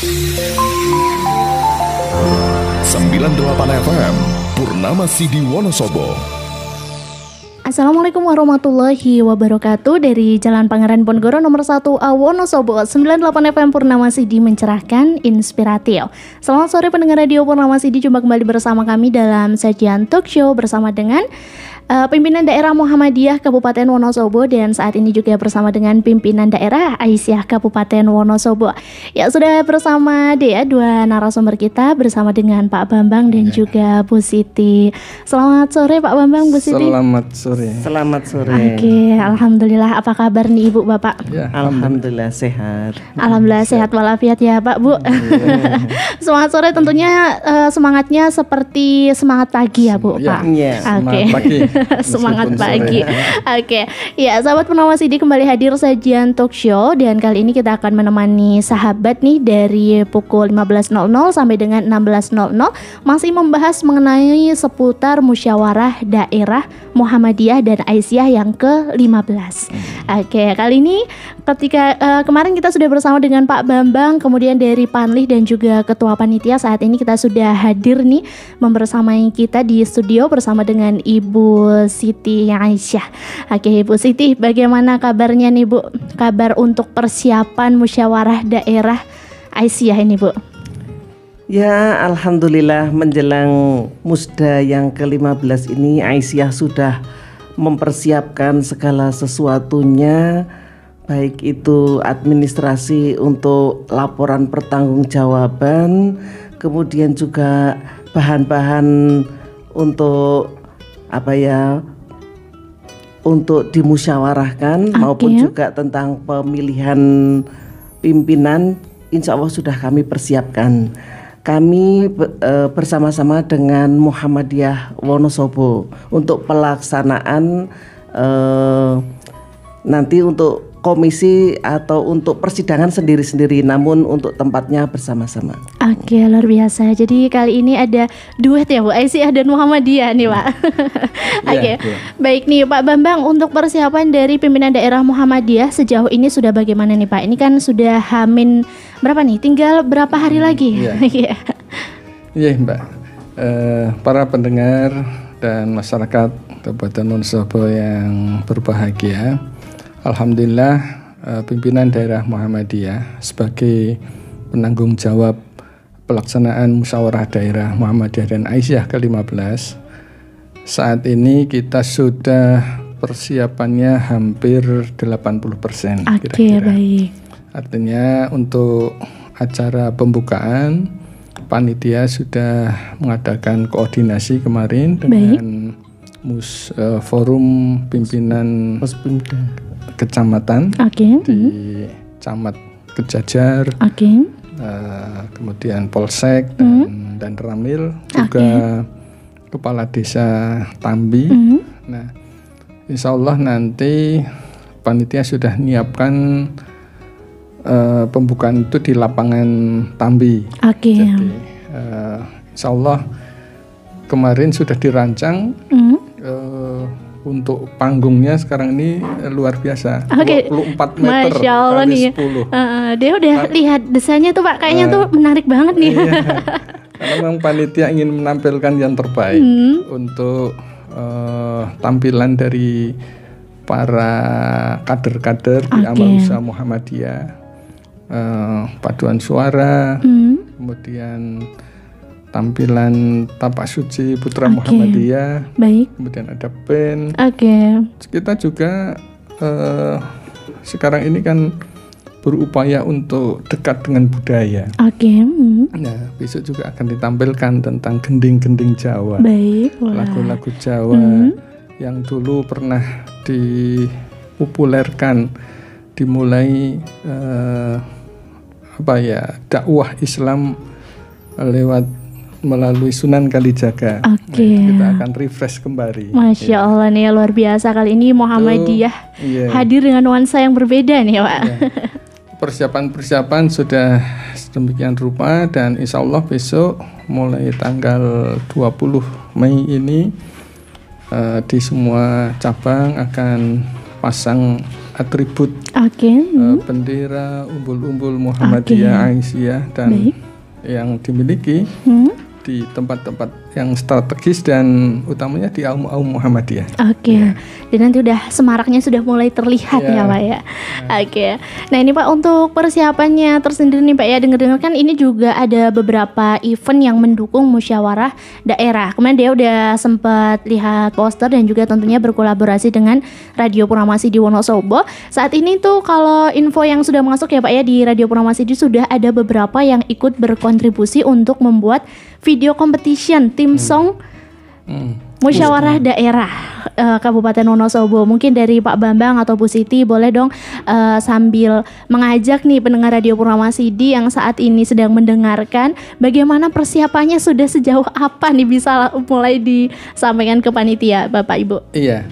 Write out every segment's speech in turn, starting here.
98 FM Purnama Sidi Wonosobo. Assalamualaikum warahmatullahi wabarakatuh. Dari Jalan Pangeran Ponegoro nomor 1A Wonosobo, 98 FM Purnama Sidi mencerahkan, inspiratif. Selamat sore pendengar radio Purnama Sidi, jumpa kembali bersama kami dalam sajian talk show bersama dengan pimpinan daerah Muhammadiyah Kabupaten Wonosobo, dan saat ini juga bersama dengan pimpinan daerah Aisyah Kabupaten Wonosobo. Ya, sudah bersama dia dua narasumber kita bersama dengan Pak Bambang dan juga Bu Siti. Selamat sore Pak Bambang, Bu Siti. Selamat sore. Selamat sore. Oke, alhamdulillah. Apa kabar nih Ibu Bapak? Ya, alhamdulillah sehat. Alhamdulillah sehat walafiat ya Pak Bu. Semangat sore tentunya, semangatnya seperti semangat pagi ya Bu Pak. Iya, Oke. semangat pagi. Semangat pagi. Oke. Ya, sahabat Purnama Sidi, kembali hadir sajian talk show, dan kali ini kita akan menemani sahabat nih dari pukul 15.00 sampai dengan 16.00 masih membahas mengenai seputar musyawarah daerah Muhammadiyah dan Aisyah yang ke-15. Oke, kali ini ketika kemarin kita sudah bersama dengan Pak Bambang, kemudian dari Panlih dan juga Ketua Panitia. Saat ini kita sudah hadir nih membersamai kita di studio bersama dengan Ibu Siti Aisyah. Oke, Ibu Siti, bagaimana kabarnya nih Bu? Kabar untuk persiapan musyawarah daerah Aisyah ini Bu? Ya, alhamdulillah menjelang musda yang ke-15 ini Aisyah sudah mempersiapkan segala sesuatunya, baik itu administrasi untuk laporan pertanggungjawaban, kemudian juga bahan-bahan untuk untuk dimusyawarahkan, maupun juga tentang pemilihan pimpinan. Insya Allah sudah kami persiapkan. Kami bersama-sama dengan Muhammadiyah Wonosobo untuk pelaksanaan nanti untuk komisi atau untuk persidangan sendiri-sendiri, namun untuk tempatnya bersama-sama. Oke, luar biasa. Jadi kali ini ada duet ya Bu, Aisyah dan Muhammadiyah nih Pak. Oke, baik nih Pak Bambang, untuk persiapan dari pimpinan daerah Muhammadiyah sejauh ini sudah bagaimana nih Pak? Ini kan sudah Hamin berapa nih? Tinggal berapa hari lagi? Iya Mbak, para pendengar dan masyarakat Kabupaten Wonosobo yang berbahagia, alhamdulillah pimpinan daerah Muhammadiyah sebagai penanggung jawab pelaksanaan musyawarah daerah Muhammadiyah dan Aisyah ke-15, saat ini kita sudah persiapannya hampir 80% kira-kira. Baik. Artinya untuk acara pembukaan, panitia sudah mengadakan koordinasi kemarin dengan forum pimpinan kecamatan di Camat Kejajar, kemudian Polsek dan Ramil, juga Kepala Desa Tambi. Nah, insya Allah nanti panitia sudah menyiapkan pembukaan itu di lapangan Tambi. Jadi, insya Allah kemarin sudah dirancang. Untuk panggungnya sekarang ini luar biasa, 24 meter Masya Allah kali nih. 10. Dia udah lihat desainnya tuh Pak, kayaknya tuh menarik banget nih. Iya. Karena memang panitia ingin menampilkan yang terbaik untuk tampilan dari para kader-kader di amal usaha Muhammadiyah, paduan suara, kemudian tampilan tapak suci putra Muhammadiyah, kemudian ada band. Kita juga sekarang ini kan berupaya untuk dekat dengan budaya. Nah, besok juga akan ditampilkan tentang gending-gending Jawa, lagu-lagu Jawa yang dulu pernah dipopulerkan, dimulai dakwah Islam melalui Sunan Kalijaga. Kita akan refresh kembali. Masya Allah nih, luar biasa. Kali ini Muhammadiyah hadir dengan nuansa yang berbeda nih Pak. Persiapan-persiapan sudah sedemikian rupa, dan insya Allah besok mulai tanggal 20 Mei ini di semua cabang akan pasang atribut bendera umbul-umbul Muhammadiyah, Aisyah dan yang dimiliki di tempat-tempat yang strategis dan utamanya di Aum Muhammadiyah. Jadi nanti udah semaraknya sudah mulai terlihat ya Pak ya. Nah ini Pak, untuk persiapannya tersendiri nih Pak ya, dengar-dengar kan ini juga ada beberapa event yang mendukung musyawarah daerah. Kemudian dia udah sempat lihat poster dan juga tentunya berkolaborasi dengan Radio Purnama Sidi Wonosobo. Saat ini tuh kalau info yang sudah masuk ya Pak ya, di Radio Purnama Sidi sudah ada beberapa yang ikut berkontribusi untuk membuat video competition tim song musyawarah daerah Kabupaten Wonosobo. Mungkin dari Pak Bambang atau Bu Siti boleh dong sambil mengajak nih pendengar Radio Purnama Sidi yang saat ini sedang mendengarkan, bagaimana persiapannya, sudah sejauh apa nih, bisa mulai disampaikan ke panitia Bapak Ibu. Iya.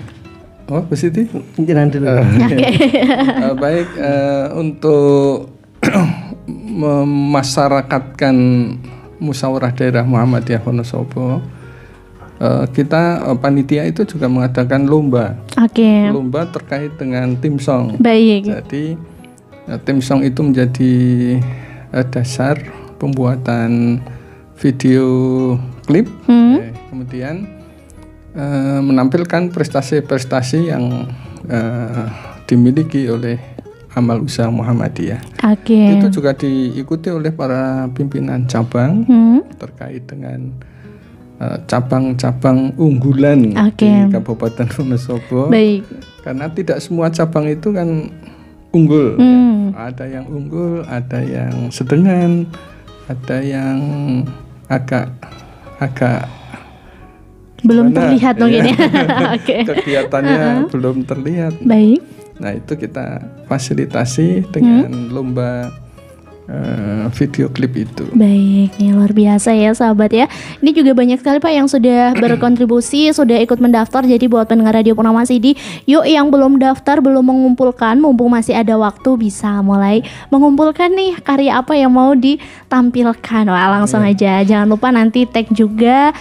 Oh, Bu Siti? Jangan dulu. Baik, untuk memasyarakatkan musyawarah daerah Muhammadiyah Wonosobo, kita panitia itu juga mengadakan lomba. Lomba terkait dengan tim song. Jadi tim song itu menjadi dasar pembuatan video klip. Kemudian menampilkan prestasi-prestasi yang dimiliki oleh amal usaha Muhammadiyah. Itu juga diikuti oleh para pimpinan cabang terkait dengan cabang-cabang unggulan di Kabupaten Wonosobo. Karena tidak semua cabang itu kan unggul. Ada yang unggul, ada yang sedengan, ada yang agak belum terlihat mungkin ya. Kegiatannya belum terlihat. Nah itu kita fasilitasi dengan lomba video klip itu. Baik, ini luar biasa ya sahabat ya. Ini juga banyak sekali Pak yang sudah berkontribusi, sudah ikut mendaftar. Jadi buat pendengar Radio Purnama Sidi, yuk yang belum daftar, belum mengumpulkan, mumpung masih ada waktu, bisa mulai mengumpulkan nih karya apa yang mau ditampilkan. Wah, langsung aja. Jangan lupa nanti tag juga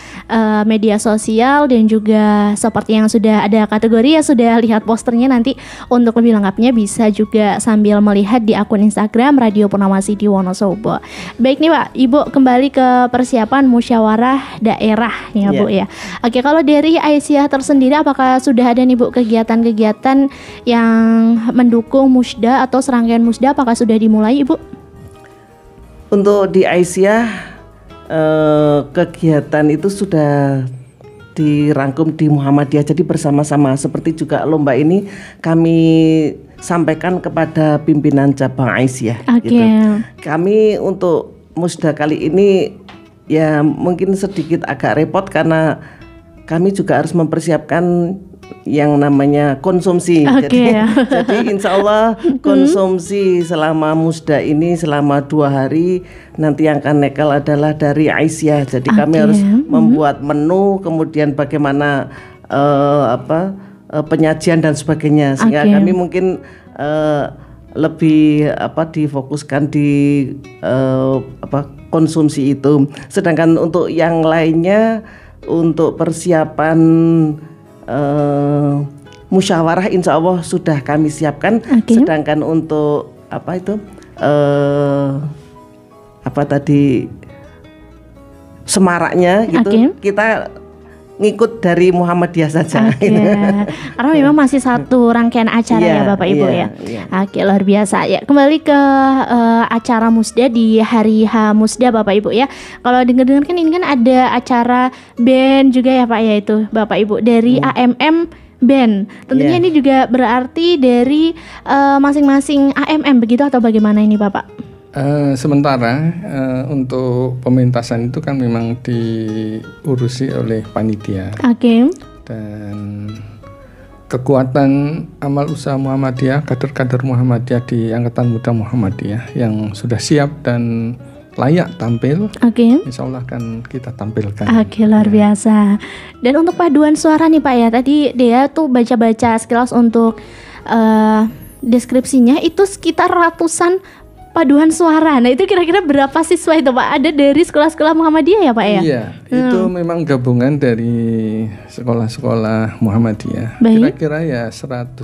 media sosial, dan juga seperti yang sudah ada kategori ya, sudah lihat posternya, nanti untuk lebih lengkapnya bisa juga sambil melihat di akun Instagram Radio Purnama Sidi Wonosobo. Baik nih Pak, Ibu, kembali ke persiapan musyawarah daerah ya Bu ya. Kalau dari Aisyah tersendiri, apakah sudah ada nih Bu kegiatan-kegiatan yang mendukung musda atau serangkaian musda, apakah sudah dimulai Ibu? Untuk di Aisyah kegiatan itu sudah dirangkum di Muhammadiyah, jadi bersama-sama. Seperti juga lomba ini kami sampaikan kepada pimpinan cabang Aisyah. Gitu. Kami untuk musda kali ini ya mungkin sedikit agak repot karena kami juga harus mempersiapkan yang namanya konsumsi. Jadi insya Allah konsumsi selama musda ini selama 2 hari, nanti yang akan nekel adalah dari Aisyah. Jadi kami harus membuat menu, kemudian bagaimana penyajian dan sebagainya, sehingga kami mungkin lebih difokuskan di konsumsi itu. Sedangkan untuk yang lainnya, untuk persiapan musyawarah insya Allah sudah kami siapkan. Sedangkan untuk semaraknya gitu kita ngikut dari Muhammadiyah saja. Karena memang masih satu rangkaian acara ya Bapak Ibu ya. Luar biasa ya. Kembali ke acara musda di hari H Musda Bapak Ibu ya. Kalau dengar-dengar kan ini kan ada acara band juga ya Pak ya, itu Bapak Ibu dari AMM Band. Tentunya ini juga berarti dari masing-masing AMM begitu atau bagaimana ini Bapak? Sementara untuk pementasan itu kan memang diurusi oleh panitia. Dan kekuatan amal usaha Muhammadiyah, kader-kader Muhammadiyah di Angkatan Muda Muhammadiyah yang sudah siap dan layak tampil, insya Allah akan kita tampilkan. Luar biasa. Dan untuk paduan suara nih Pak ya, tadi dia tuh baca-baca sekilas untuk deskripsinya itu sekitar ratusan paduan suara. Nah itu kira-kira berapa siswa itu Pak? Ada dari sekolah-sekolah Muhammadiyah ya Pak ya? Iya, itu memang gabungan dari sekolah-sekolah Muhammadiyah. Kira-kira ya 150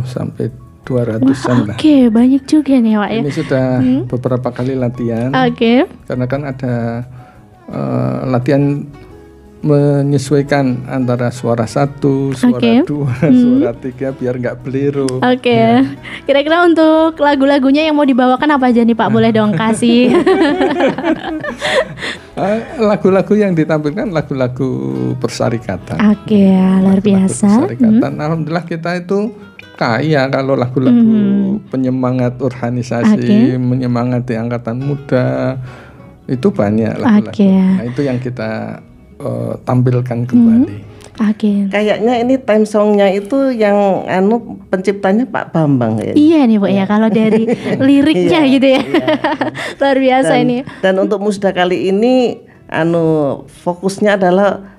sampai 200-an lah. Oke, banyak juga nih Pak ya. Ini sudah beberapa kali latihan. Karena kan ada latihan menyesuaikan antara suara 1, suara 2, suara 3 biar nggak keliru. Ya. Kira-kira untuk lagu-lagunya yang mau dibawakan apa aja nih Pak? Boleh dong kasih. Lagu-lagu yang ditampilkan lagu-lagu persyarikatan. Luar biasa. Persyarikatan. Alhamdulillah kita itu kaya kalau lagu-lagu penyemangat organisasi, menyemangati angkatan muda, itu banyak lagu-lagu. Nah, itu yang kita tampilkan kembali. Kayaknya ini time songnya itu yang penciptanya Pak Bambang ya. Iya nih Bu ya, kalau dari liriknya gitu ya. Luar biasa ini. Dan untuk musda kali ini fokusnya adalah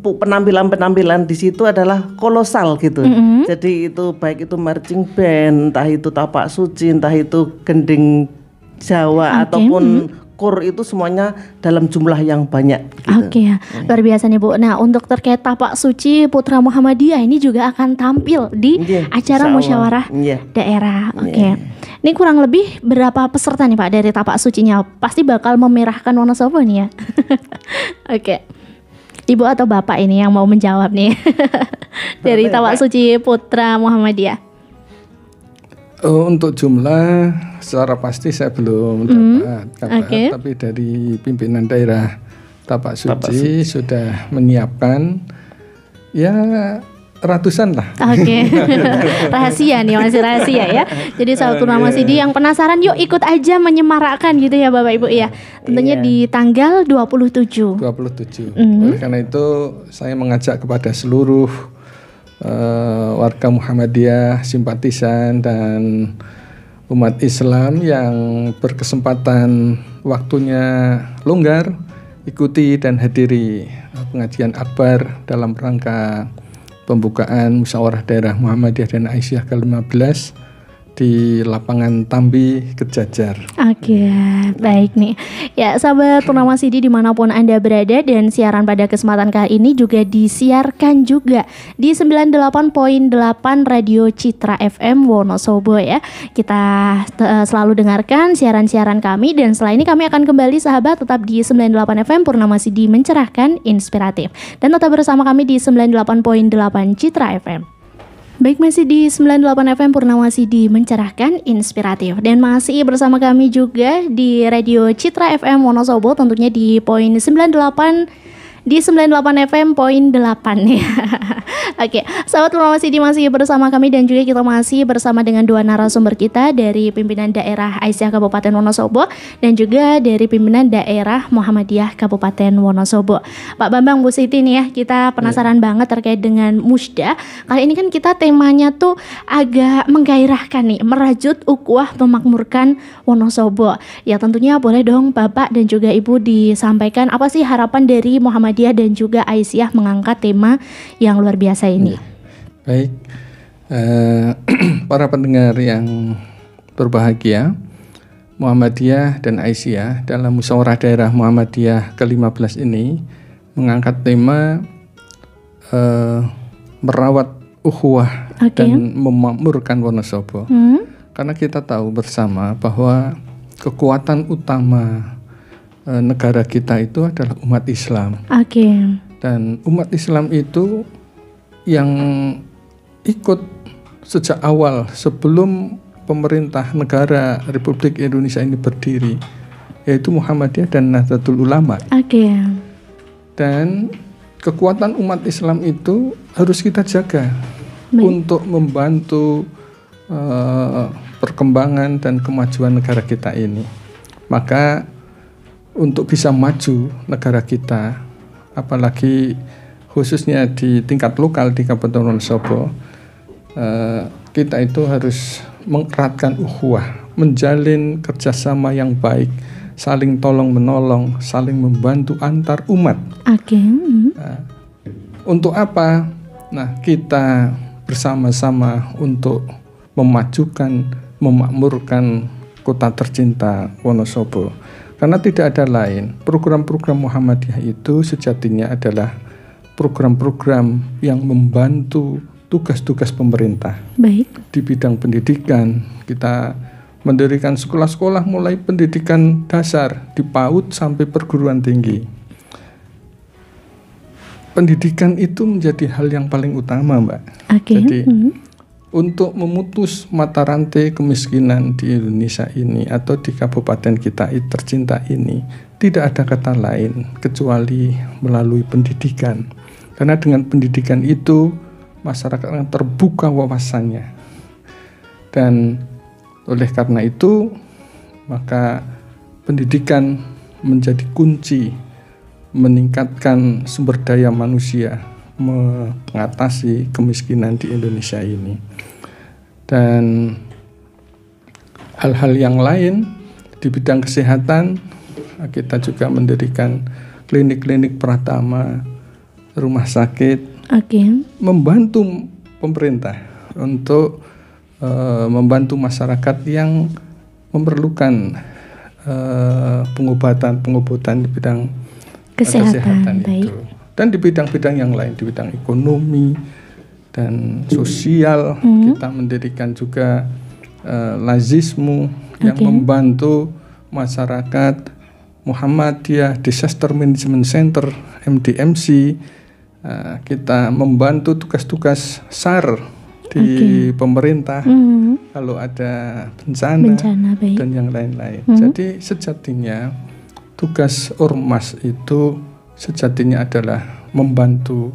penampilan di situ adalah kolosal gitu. Jadi itu baik itu marching band, entah itu tapak suci, entah itu gending Jawa ataupun kur, itu semuanya dalam jumlah yang banyak gitu. Luar biasa nih Bu. Nah, untuk terkait tapak suci Putra Muhammadiyah ini juga akan tampil di acara musyawarah daerah. Ini kurang lebih berapa peserta nih Pak dari tapak sucinya? Pasti bakal memerahkan Wonosobo nih ya. Ibu atau Bapak ini yang mau menjawab nih. Dari tapak suci Putra Muhammadiyah. Untuk jumlah secara pasti saya belum dapat kabar, tapi dari pimpinan daerah Tapak Suci sudah menyiapkan ya ratusan lah. Rahasia nih, masih rahasia ya. Jadi sahabat Purnama CD yang penasaran, yuk ikut aja menyemarakkan gitu ya Bapak Ibu ya. Tentunya di tanggal 27. Oleh karena itu saya mengajak kepada seluruh warga Muhammadiyah, simpatisan dan umat Islam yang berkesempatan waktunya longgar, ikuti dan hadiri pengajian akbar dalam rangka pembukaan musyawarah daerah Muhammadiyah dan Aisyah ke-15 di lapangan Tambi Kejajar. Baik nih. Ya, sahabat Purnama CD dimanapun Anda berada, dan siaran pada kesempatan kali ini juga disiarkan juga di 98.8 Radio Citra FM Wonosobo ya. Kita selalu dengarkan siaran-siaran kami, dan setelah ini kami akan kembali sahabat tetap di 98 FM Purnama CD mencerahkan, inspiratif. Dan tetap bersama kami di 98.8 Citra FM. Baik, masih di 98 FM Purnama CD mencerahkan, inspiratif, dan masih bersama kami juga di Radio Citra FM Wonosobo, tentunya di poin 98 di 98 FM poin 8 ya. Sahabat Purnama CD masih bersama kami, dan juga kita masih bersama dengan dua narasumber kita dari pimpinan daerah Aisyah Kabupaten Wonosobo dan juga dari pimpinan daerah Muhammadiyah Kabupaten Wonosobo. Pak Bambang, Bu Siti nih ya, kita penasaran banget terkait dengan musda. Kali ini kan kita temanya tuh agak menggairahkan nih, merajut ukhuwah memakmurkan Wonosobo. Ya tentunya boleh dong Bapak dan juga Ibu disampaikan apa sih harapan dari Muhammadiyah dan juga Aisyah mengangkat tema yang luar biasa ini. Baik, para pendengar yang berbahagia, Muhammadiyah dan Aisyah dalam musyawarah daerah Muhammadiyah ke-15 ini mengangkat tema merawat ukhuwah dan memakmurkan Wonosobo. Karena kita tahu bersama bahwa kekuatan utama negara kita itu adalah umat Islam. Dan umat Islam itu yang ikut sejak awal sebelum pemerintah negara Republik Indonesia ini berdiri, yaitu Muhammadiyah dan Nahdlatul Ulama. Dan kekuatan umat Islam itu harus kita jaga untuk membantu perkembangan dan kemajuan negara kita ini. Maka untuk bisa maju negara kita, apalagi khususnya di tingkat lokal di Kabupaten Wonosobo, kita itu harus mengeratkan ukhuwah, menjalin kerjasama yang baik, saling tolong menolong, saling membantu antar umat. Untuk apa? Nah, kita bersama-sama untuk memajukan, memakmurkan kota tercinta Wonosobo. Karena tidak ada lain, program-program Muhammadiyah itu sejatinya adalah program-program yang membantu tugas-tugas pemerintah. Baik. Di bidang pendidikan, kita mendirikan sekolah-sekolah mulai pendidikan dasar di PAUD sampai perguruan tinggi. Pendidikan itu menjadi hal yang paling utama, Mbak. Jadi untuk memutus mata rantai kemiskinan di Indonesia ini atau di kabupaten kita tercinta ini, tidak ada kata lain kecuali melalui pendidikan. Karena dengan pendidikan itu masyarakat akan terbuka wawasannya. Dan oleh karena itu maka pendidikan menjadi kunci meningkatkan sumber daya manusia mengatasi kemiskinan di Indonesia ini. Dan hal-hal yang lain di bidang kesehatan, kita juga mendirikan klinik-klinik pratama, rumah sakit, membantu pemerintah untuk membantu masyarakat yang memerlukan pengobatan di bidang kesehatan itu. Dan di bidang-bidang yang lain, di bidang ekonomi dan sosial, kita mendirikan juga Lazismu yang membantu masyarakat, Muhammadiyah Disaster Management Center MDMC. Kita membantu tugas-tugas SAR di pemerintah kalau ada bencana dan yang lain-lain. Jadi sejatinya tugas ormas itu sejatinya adalah membantu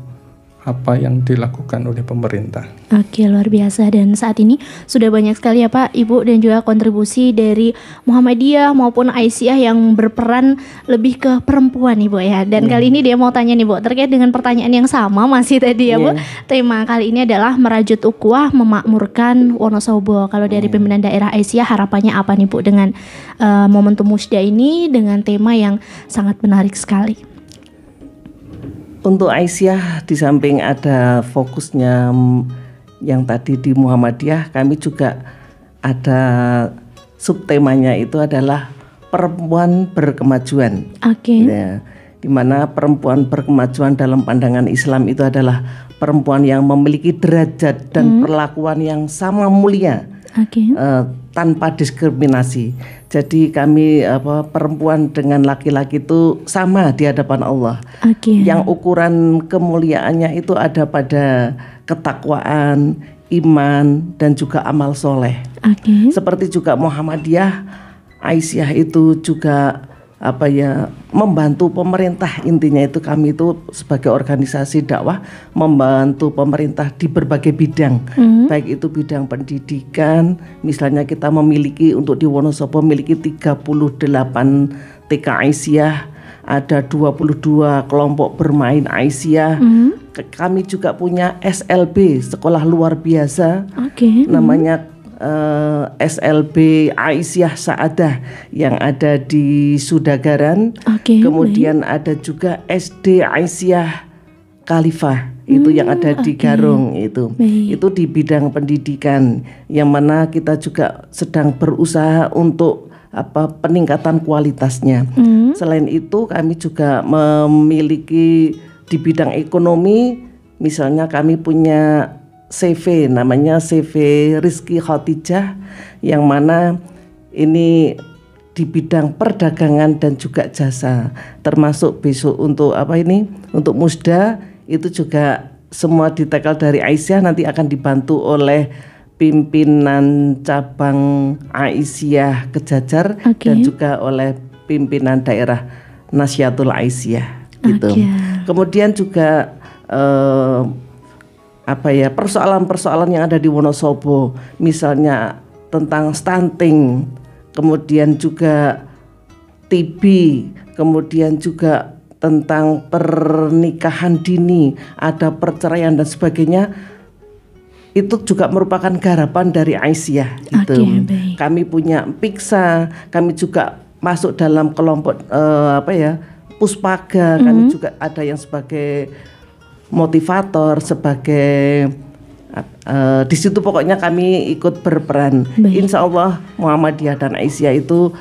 apa yang dilakukan oleh pemerintah. Oke, luar biasa. Dan saat ini sudah banyak sekali ya Pak, Ibu, dan juga kontribusi dari Muhammadiyah maupun Aisyah yang berperan lebih ke perempuan Ibu ya. Dan kali ini dia mau tanya nih Bu, terkait dengan pertanyaan yang sama masih tadi ya Bu. Tema kali ini adalah merajut ukhuwah memakmurkan Wonosobo. Kalau dari pimpinan daerah Aisyah harapannya apa nih Bu dengan momentum Musda ini dengan tema yang sangat menarik sekali? Untuk Aisyah, di samping ada fokusnya yang tadi di Muhammadiyah, kami juga ada subtemanya itu adalah perempuan berkemajuan. Ya, di mana perempuan berkemajuan dalam pandangan Islam itu adalah perempuan yang memiliki derajat dan perlakuan yang sama mulia, tanpa diskriminasi. Jadi kami perempuan dengan laki-laki itu sama di hadapan Allah. Yang ukuran kemuliaannya itu ada pada ketakwaan, iman, dan juga amal soleh. Seperti juga Muhammadiyah, Aisyah itu juga membantu pemerintah. Intinya itu kami itu sebagai organisasi dakwah membantu pemerintah di berbagai bidang, baik itu bidang pendidikan. Misalnya kita memiliki untuk di Wonosobo memiliki 38 TK Aisyah, ada 22 kelompok bermain Aisyah. Kami juga punya SLB, sekolah luar biasa, namanya SLB Aisyah Sa'adah yang ada di Sudagaran. Kemudian ada juga SD Aisyah Khalifah itu yang ada di Garung itu di bidang pendidikan, yang mana kita juga sedang berusaha untuk peningkatan kualitasnya. Selain itu kami juga memiliki di bidang ekonomi, misalnya kami punya CV namanya CV Rizky Khotijah, yang mana ini di bidang perdagangan dan juga jasa, termasuk besok untuk untuk Musda itu juga semua ditekel dari Aisyah, nanti akan dibantu oleh pimpinan cabang Aisyah Kejajar dan juga oleh pimpinan daerah Nasyatul Aisyah gitu. Kemudian juga persoalan-persoalan yang ada di Wonosobo, misalnya tentang stunting, kemudian juga TB, kemudian juga tentang pernikahan dini, ada perceraian dan sebagainya, itu juga merupakan garapan dari Aisyah gitu. Kami punya Piksa, kami juga masuk dalam kelompok Puspaga, kami juga ada yang sebagai motivator, sebagai di situ pokoknya kami ikut berperan. Insya Allah Muhammadiyah dan Aisyah itu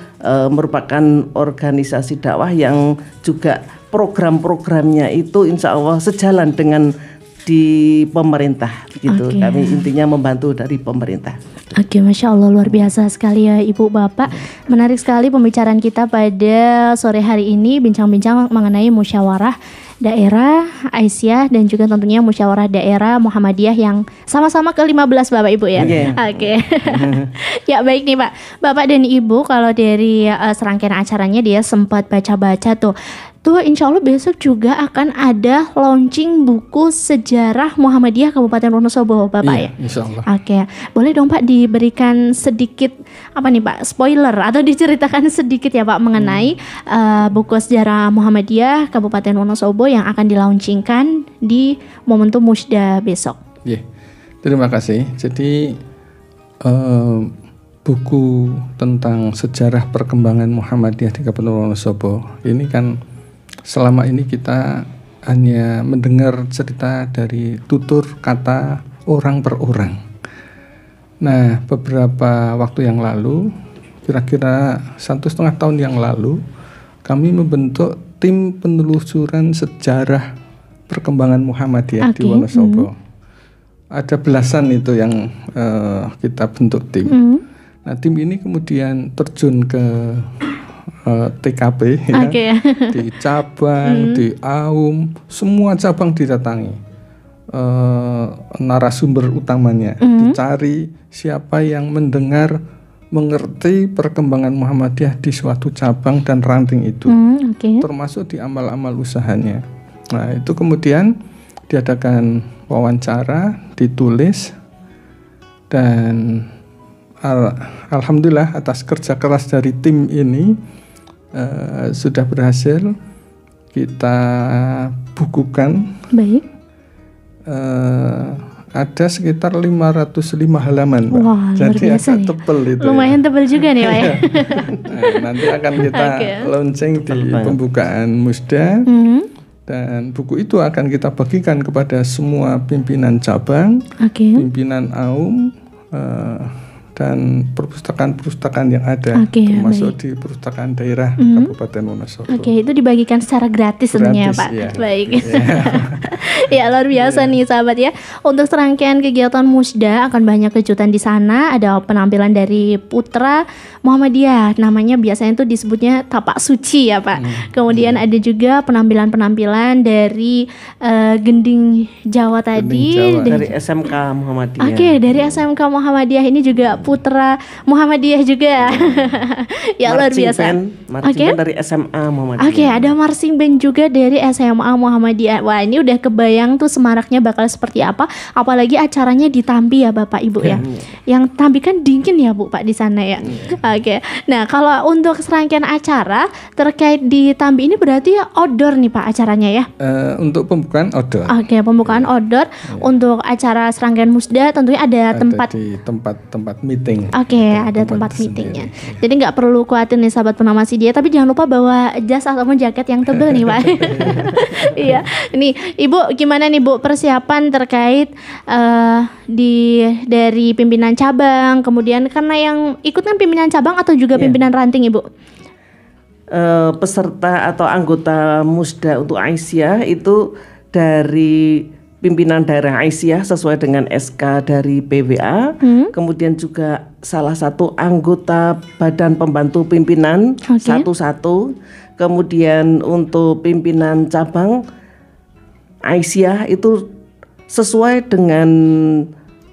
merupakan organisasi dakwah yang juga program-programnya itu insya Allah sejalan dengan di pemerintah gitu. Kami intinya membantu dari pemerintah. Masya Allah, luar biasa sekali ya Ibu Bapak. Menarik sekali pembicaraan kita pada sore hari ini, bincang-bincang mengenai musyawarah daerah Aisyah dan juga tentunya musyawarah daerah Muhammadiyah yang sama-sama ke-15 Bapak Ibu ya. Ya baik nih Pak, Bapak dan Ibu, kalau dari serangkaian acaranya dia sempat baca-baca tuh insya Allah besok juga akan ada launching buku sejarah Muhammadiyah Kabupaten Wonosobo Bapak ya. Insya Allah. Boleh dong Pak diberikan sedikit apa nih Pak, spoiler atau diceritakan sedikit ya Pak mengenai buku sejarah Muhammadiyah Kabupaten Wonosobo yang akan dilaunchingkan di momentum Musda besok. Terima kasih. Jadi buku tentang sejarah perkembangan Muhammadiyah di Kabupaten Wonosobo ini kan selama ini kita hanya mendengar cerita dari tutur kata orang per orang. Nah, beberapa waktu yang lalu, kira-kira 1,5 tahun yang lalu, kami membentuk tim penelusuran sejarah perkembangan Muhammadiyah di Wonosobo. Ada belasan itu yang kita bentuk tim. Nah, tim ini kemudian terjun ke TKP di cabang, di Aum, semua cabang didatangi, narasumber utamanya dicari siapa yang mengerti perkembangan Muhammadiyah di suatu cabang dan ranting itu, termasuk di amal-amal usahanya. Nah itu kemudian diadakan wawancara, ditulis, dan alhamdulillah atas kerja keras dari tim ini sudah berhasil kita bukukan. Baik. Ada sekitar 505 halaman, Pak. Wah, jadi agak tebel itu. Lumayan tebel juga nih, Pak ya. Nanti akan kita launching di pembukaan Musda. Dan buku itu akan kita bagikan kepada semua pimpinan cabang, pimpinan Aum, dan perpustakaan-perpustakaan yang ada, termasuk di perpustakaan daerah Kabupaten Wonosobo. Itu dibagikan secara gratis tentunya Pak. Ya. Baik. Ya luar biasa nih sahabat ya. Untuk serangkaian kegiatan Musda akan banyak kejutan di sana. Ada penampilan dari putra Muhammadiyah, namanya biasanya itu disebutnya tapak suci ya Pak. Kemudian ada juga penampilan-penampilan dari gending Jawa tadi. Dari SMK Muhammadiyah. Dari SMK Muhammadiyah ini juga putra Muhammadiyah juga. Ya luar biasa. Marching band dari SMA Muhammadiyah. Ada marching band juga dari SMA Muhammadiyah. Wah, ini udah kebayang tuh semaraknya bakal seperti apa. Apalagi acaranya di Tambi ya Bapak Ibu ya. Yang Tambi kan dingin ya Bu Pak di sana ya. Nah, kalau untuk serangkaian acara terkait di Tambi ini berarti outdoor nih Pak acaranya ya. Untuk pembukaan outdoor. Pembukaan outdoor. Untuk acara serangkaian Musda tentunya ada tempat di tempat meeting. Ada tempat meetingnya. Jadi nggak perlu khawatir nih sahabat Purnamasi Dia, tapi jangan lupa bawa jas ataupun jaket yang tebal nih Pak. Iya. Nih Ibu gimana nih Bu persiapan terkait dari pimpinan cabang, kemudian karena yang ikut kan pimpinan cabang atau juga pimpinan ranting Ibu? Peserta atau anggota Musda untuk Aisyah itu dari pimpinan daerah Aisyah sesuai dengan SK dari PWA, kemudian juga salah satu anggota badan pembantu pimpinan satu-satu, kemudian untuk pimpinan cabang Aisyah itu sesuai dengan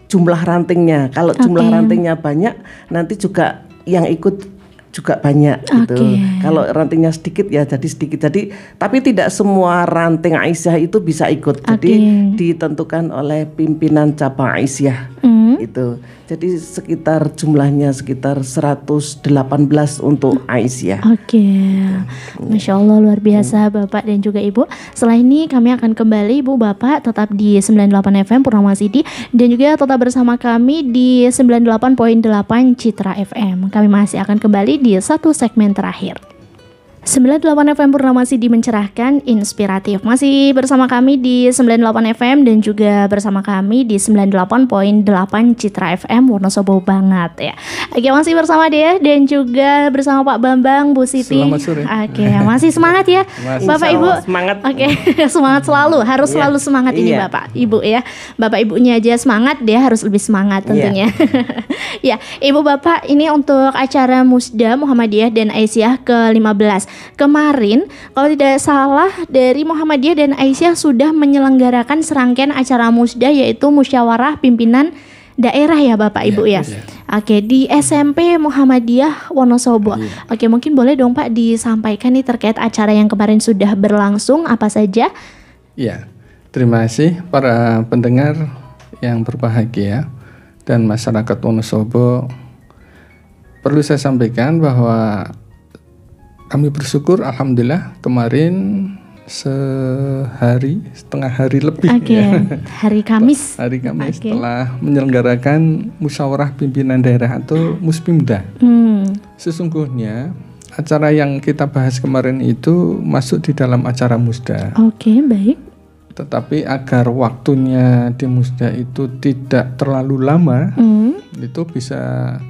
jumlah rantingnya. Kalau jumlah rantingnya banyak, nanti juga yang ikut juga banyak gitu. Kalau rantingnya sedikit ya jadi sedikit. Jadi tapi tidak semua ranting Aisyah itu bisa ikut. Jadi ditentukan oleh pimpinan cabang Aisyah. Itu. Jadi jumlahnya sekitar 118 untuk Aisyah. Masya Allah luar biasa Bapak dan juga Ibu. Setelah ini kami akan kembali Ibu Bapak tetap di 98 FM Purnama City dan juga tetap bersama kami di 98.8 Citra FM. Kami masih akan kembali di satu segmen terakhir. 98 FM Purnama Sidi mencerahkan, inspiratif. Masih bersama kami di 98 FM dan juga bersama kami di 98.8 Citra FM Wonosobo banget ya. Oke, masih bersama dia dan juga bersama Pak Bambang, Bu Siti. Selamat sore. Oke, masih semangat ya Bapak Ibu. Semangat. Oke, semangat selalu, harus selalu semangat ini Bapak Ibu ya. Bapak Ibunya aja semangat, dia harus lebih semangat tentunya. Ya, Ibu Bapak, ini untuk acara Musda Muhammadiyah dan Aisyah ke-15. Kemarin kalau tidak salah dari Muhammadiyah dan Aisyah sudah menyelenggarakan serangkaian acara Musda, yaitu musyawarah pimpinan daerah ya Bapak Ibu ya. Oke, di SMP Muhammadiyah Wonosobo. Oke, mungkin boleh dong Pak disampaikan nih terkait acara yang kemarin sudah berlangsung apa saja? Ya, terima kasih para pendengar yang berbahagia dan masyarakat Wonosobo. Perlu saya sampaikan bahwa kami bersyukur, alhamdulillah kemarin setengah hari lebih hari Kamis setelah menyelenggarakan musyawarah pimpinan daerah atau Muspimda. Sesungguhnya acara yang kita bahas kemarin itu masuk di dalam acara Musda. Baik. Tetapi agar waktunya di Musda itu tidak terlalu lama, itu bisa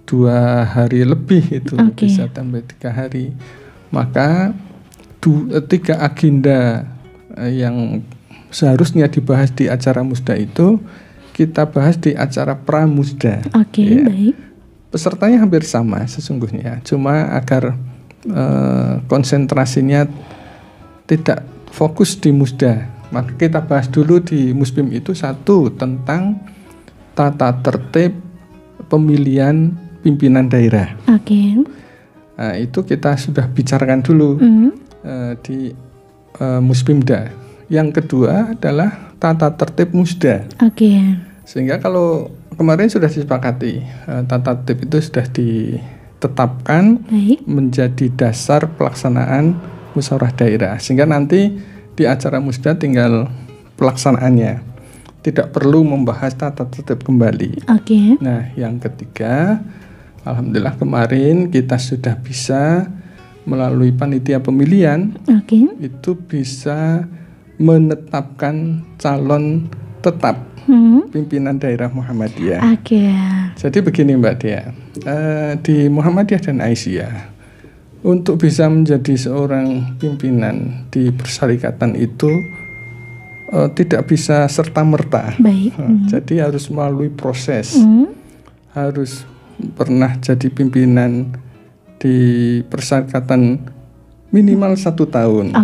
2 hari lebih, itu bisa tambah 3 hari. Maka 3 agenda yang seharusnya dibahas di acara Musda itu kita bahas di acara Pramusda. Baik. Pesertanya hampir sama sesungguhnya, cuma agar konsentrasinya tidak fokus di Musda, maka kita bahas dulu di Muspim itu satu tentang tata tertib pemilihan pimpinan daerah. Nah, itu kita sudah bicarakan dulu di Muspimda. Yang kedua adalah tata tertib Musda. Sehingga kalau kemarin sudah disepakati, tata tertib itu sudah ditetapkan menjadi dasar pelaksanaan musyawarah daerah. Sehingga nanti di acara Musda tinggal pelaksanaannya, tidak perlu membahas tata tertib kembali. Nah, yang ketiga, alhamdulillah kemarin kita sudah bisa melalui panitia pemilihan itu bisa menetapkan calon tetap pimpinan daerah Muhammadiyah. Jadi begini Mbak Dia, di Muhammadiyah dan Aisyah untuk bisa menjadi seorang pimpinan di persyarikatan itu tidak bisa serta-merta. Jadi harus melalui proses. Harus pernah jadi pimpinan di persyarikatan minimal 1 tahun.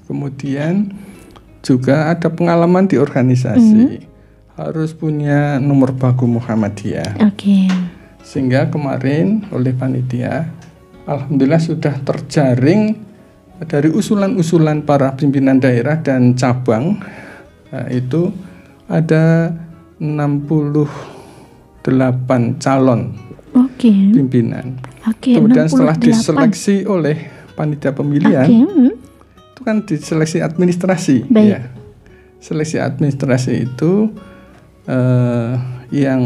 Kemudian juga ada pengalaman di organisasi. Harus punya nomor baku Muhammadiyah. Sehingga kemarin oleh panitia, alhamdulillah sudah terjaring dari usulan-usulan para pimpinan daerah dan cabang. Itu ada 68 calon pimpinan. Kemudian setelah diseleksi oleh panitia pemilihan, itu kan diseleksi administrasi. Seleksi administrasi itu yang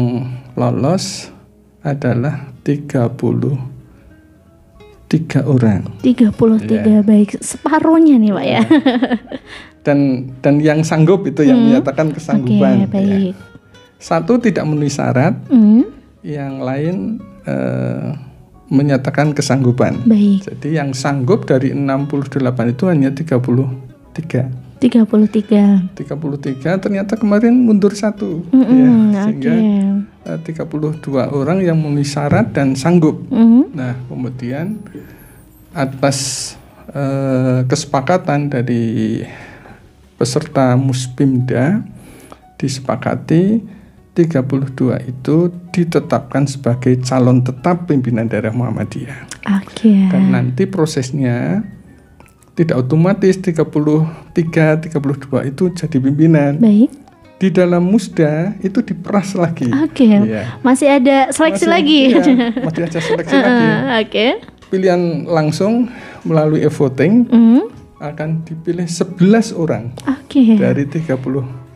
lolos adalah 33 orang. 33, baik, separuhnya nih Pak ya. Dan yang sanggup itu yang menyatakan kesanggupan. Satu tidak memenuhi syarat, yang lain menyatakan kesanggupan. Jadi yang sanggup dari 68 itu hanya 33 ternyata kemarin mundur 1 sehingga 32 orang yang memenuhi syarat dan sanggup. Nah, kemudian atas kesepakatan dari peserta Muspimda disepakati 32 itu ditetapkan sebagai calon tetap pimpinan daerah Muhammadiyah. Dan nanti prosesnya tidak otomatis 32 itu jadi pimpinan. Di dalam Musda itu diperas lagi. Masih ada seleksi lagi. Masih ada seleksi lagi. Pilihan langsung melalui e-voting akan dipilih 11 orang dari 33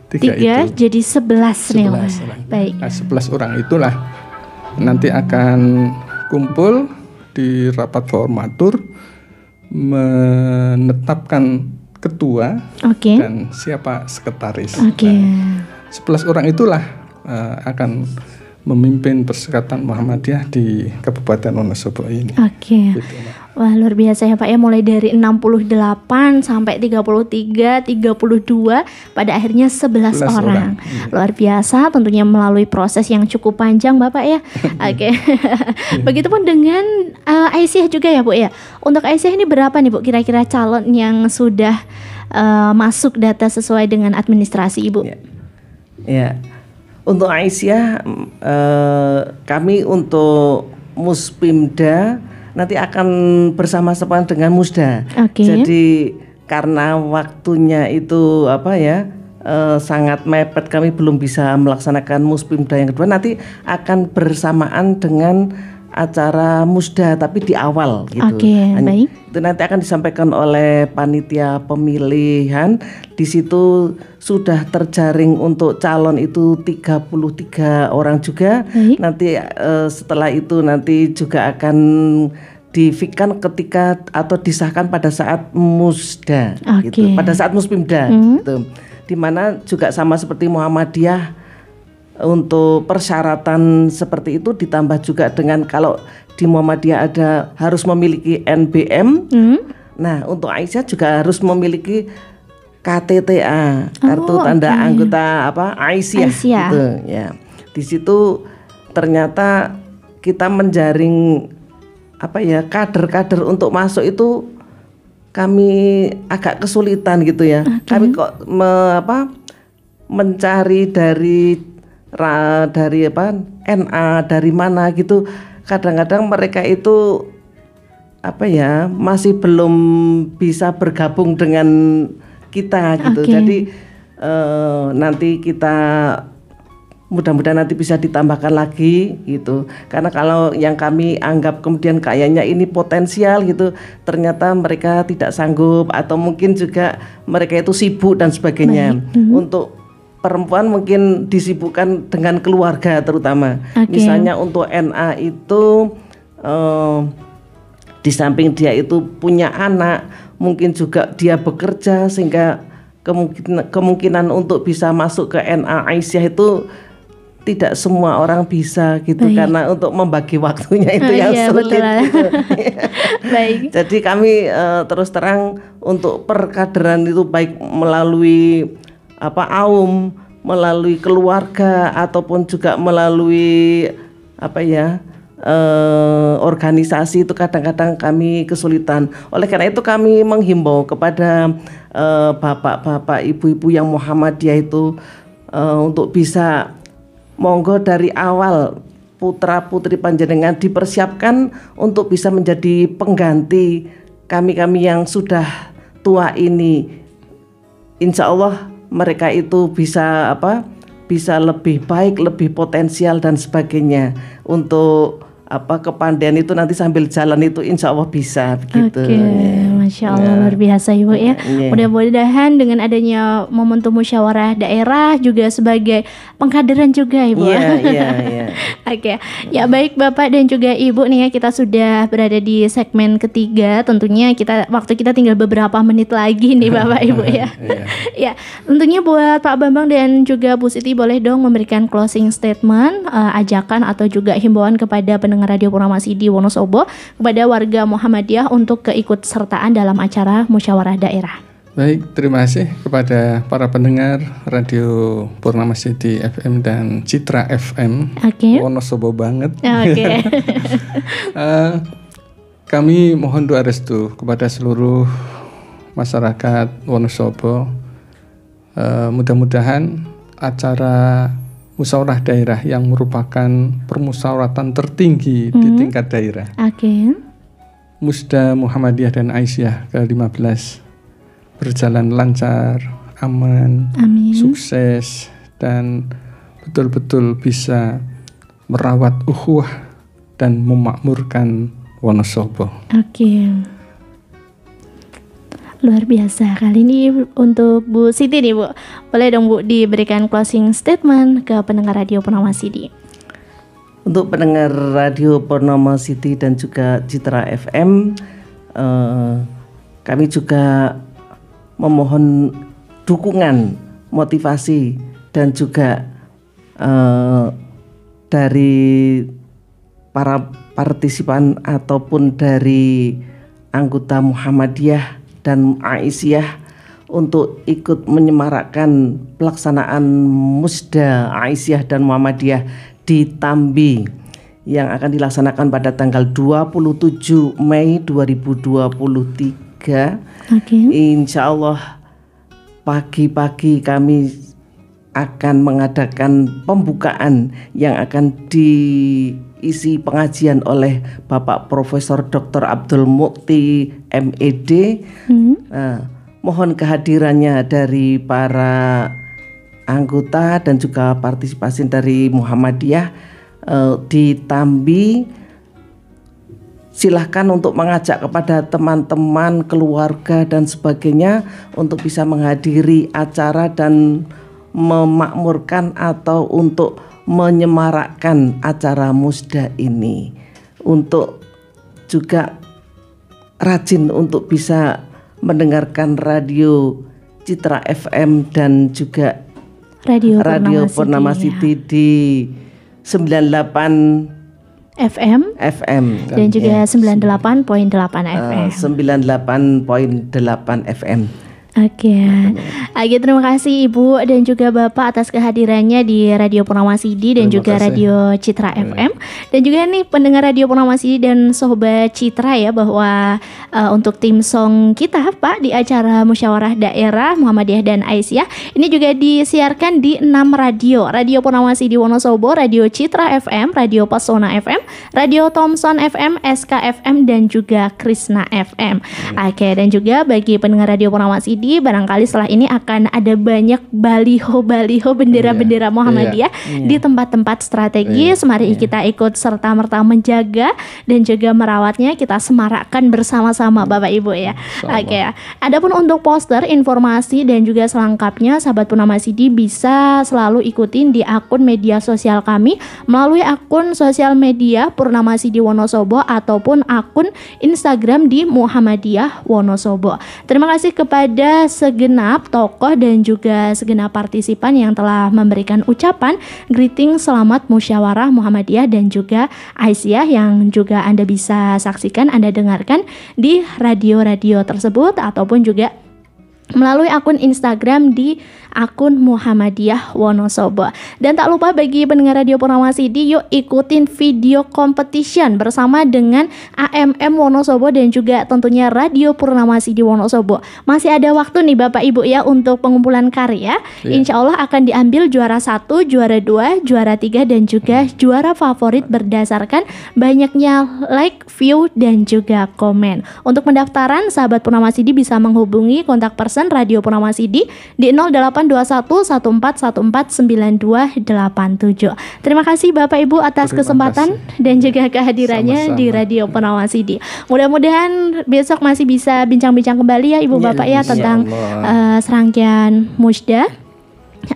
itu. Jadi 11 nih. Baik. Nah, 11 orang itulah nanti akan kumpul di rapat formatur menetapkan ketua dan siapa sekretaris. 11 orang itulah akan memimpin Perserikatan Muhammadiyah di Kabupaten Wonosobo ini. Gitu, wah luar biasa ya Pak ya, mulai dari 68 sampai 33, 32, pada akhirnya 11 orang. Luar biasa, tentunya melalui proses yang cukup panjang Bapak ya. Begitupun dengan Aisyah juga ya Bu ya. Untuk Aisyah ini berapa nih Bu kira-kira calon yang sudah masuk data sesuai dengan administrasi Ibu? Ya. Untuk Aisyah, kami untuk Muspimda nanti akan bersama-sama dengan Musda. Jadi karena waktunya itu sangat mepet, kami belum bisa melaksanakan Muspimda yang kedua. Nanti akan bersamaan dengan acara Musda tapi di awal gitu. Baik. Itu nanti akan disampaikan oleh panitia pemilihan. Di situ sudah terjaring untuk calon itu 33 orang juga. Nanti setelah itu nanti juga akan difikkan ketika atau disahkan pada saat Musda gitu. Pada saat Muspimda gitu. Di mana juga sama seperti Muhammadiyah, untuk persyaratan seperti itu ditambah juga dengan kalau di Muhammadiyah harus memiliki NBM. Nah, untuk Aisyah juga harus memiliki KTTA, kartu tanda anggota Aisyah gitu ya. Di situ ternyata kita menjaring kader-kader untuk masuk itu kami agak kesulitan gitu ya. Kami kok mencari dari NA dari mana gitu. Kadang-kadang mereka itu masih belum bisa bergabung dengan kita gitu. Jadi nanti kita mudah-mudahan nanti bisa ditambahkan lagi gitu. Karena kalau yang kami anggap kemudian kayaknya ini potensial gitu, ternyata mereka tidak sanggup atau mungkin juga mereka itu sibuk dan sebagainya. Untuk perempuan mungkin disibukkan dengan keluarga terutama. Misalnya untuk NA itu di samping dia itu punya anak, mungkin juga dia bekerja sehingga kemungkinan untuk bisa masuk ke NA Aisyah itu tidak semua orang bisa gitu. Karena untuk membagi waktunya itu yang sulit gitu. Jadi kami terus terang untuk perkaderan itu baik melalui melalui keluarga ataupun juga melalui organisasi itu kadang-kadang kami kesulitan. Oleh karena itu kami menghimbau kepada bapak-bapak, ibu-ibu yang Muhammadiyah itu untuk bisa monggo dari awal putra-putri panjenengan dipersiapkan untuk bisa menjadi pengganti kami-kami yang sudah tua ini. Insya Allah mereka itu bisa lebih baik, lebih potensial dan sebagainya. Untuk kepandaian itu nanti sambil jalan itu insya Allah bisa begitu. Masya Allah luar biasa Ibu ya. Mudah-mudahan dengan adanya momentum musyawarah daerah juga sebagai pengkaderan juga Ibu. Ya baik Bapak dan juga Ibu nih ya, kita sudah berada di segmen ketiga. Tentunya waktu kita tinggal beberapa menit lagi nih Bapak Ibu ya. Ya, tentunya buat Pak Bambang dan juga Bu Siti boleh dong memberikan closing statement, ajakan atau juga himbauan kepada pendengar Radio Purnama Sidi Wonosobo, kepada warga Muhammadiyah untuk keikutsertaan dalam acara musyawarah daerah. Baik, terima kasih kepada para pendengar Radio Purnama Sidi FM dan Citra FM. Wonosobo banget. Kami mohon doa restu kepada seluruh masyarakat Wonosobo. Mudah-mudahan acara musyawarah daerah yang merupakan permusyawaratan tertinggi di tingkat daerah. Musda Muhammadiyah dan Aisyah ke-15 berjalan lancar, aman, sukses, dan betul-betul bisa merawat ukhuwah dan memakmurkan Wonosobo. Luar biasa. Kali ini untuk Bu Siti nih Bu, boleh dong Bu diberikan closing statement ke pendengar Radio Purnama Sidi. Untuk pendengar Radio Purnama Sidi dan juga Citra FM, kami juga memohon dukungan, motivasi dan juga dari para partisipan ataupun dari anggota Muhammadiyah dan Aisyah untuk ikut menyemarakkan pelaksanaan Musda Aisyah dan Muhammadiyah di Tambi yang akan dilaksanakan pada tanggal 27 Mei 2023. Insya Allah pagi-pagi kami akan mengadakan pembukaan yang akan diisi pengajian oleh Bapak Profesor Dr. Abdul Mukti MED. Mohon kehadirannya dari para anggota dan juga partisipasi dari Muhammadiyah di Tambi. Silahkan untuk mengajak kepada teman-teman, keluarga dan sebagainya untuk bisa menghadiri acara dan memakmurkan atau untuk menyemarakkan acara Musda ini, untuk juga rajin untuk bisa mendengarkan radio Citra FM dan juga Radio Purnama City di 98 FM dan juga 98.8 FM. 98.8 FM. Oke, terima kasih Ibu dan juga Bapak atas kehadirannya di Radio Purnama Sidi dan juga Radio Citra FM. Dan juga nih pendengar Radio Purnama Sidi dan Sobat Citra ya, bahwa untuk tim song kita Pak di acara Musyawarah Daerah Muhammadiyah dan Aisyah ini juga disiarkan di 6 radio. Radio Purnama Sidi Wonosobo, Radio Citra FM, Radio Pesona FM, Radio Thompson FM, SKFM dan juga Krishna FM. Oke, dan juga bagi pendengar Radio Purnama Sidi, barangkali setelah ini akan ada banyak baliho bendera-bendera Muhammadiyah di tempat-tempat strategis. Mari kita ikut serta-merta menjaga dan juga merawatnya. Kita semarakkan bersama-sama Bapak Ibu ya. Oke. Adapun untuk poster, informasi dan juga selengkapnya sahabat Purnama Sidi bisa selalu ikutin di akun media sosial kami melalui akun sosial media Purnama Sidi Wonosobo ataupun akun Instagram di Muhammadiyah Wonosobo. Terima kasih kepada segenap tokoh dan juga segenap partisipan yang telah memberikan ucapan greeting selamat musyawarah Muhammadiyah dan juga Aisyah yang juga Anda bisa saksikan, Anda dengarkan di radio-radio tersebut ataupun juga melalui akun Instagram di akun Muhammadiyah Wonosobo. Dan tak lupa bagi pendengar Radio Purnama Sidi, yuk ikutin video competition bersama dengan AMM Wonosobo dan juga tentunya Radio Purnama Sidi Wonosobo. Masih ada waktu nih Bapak Ibu ya untuk pengumpulan karya. Insya Allah akan diambil juara 1, juara 2, juara 3 dan juga juara favorit berdasarkan banyaknya like, view dan juga komen. Untuk pendaftaran sahabat Purnama Sidi bisa menghubungi kontak person Radio Purnama Sidi di 082114149287. Terima kasih Bapak Ibu atas kesempatan dan juga kehadirannya di Radio Purnama Sidi. Mudah-mudahan besok masih bisa bincang-bincang kembali ya Ibu Bapak ya tentang serangkaian Musda.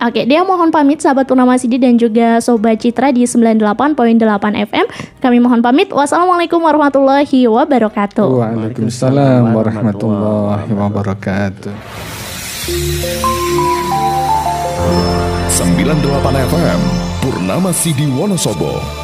Oke, dia mohon pamit sahabat Purnama Sidi dan juga Sobat Citra di 98.8 FM. Kami mohon pamit. Wassalamualaikum warahmatullahi wabarakatuh. Waalaikumsalam warahmatullahi wabarakatuh. 98 FM Purnama Sidi Wonosobo.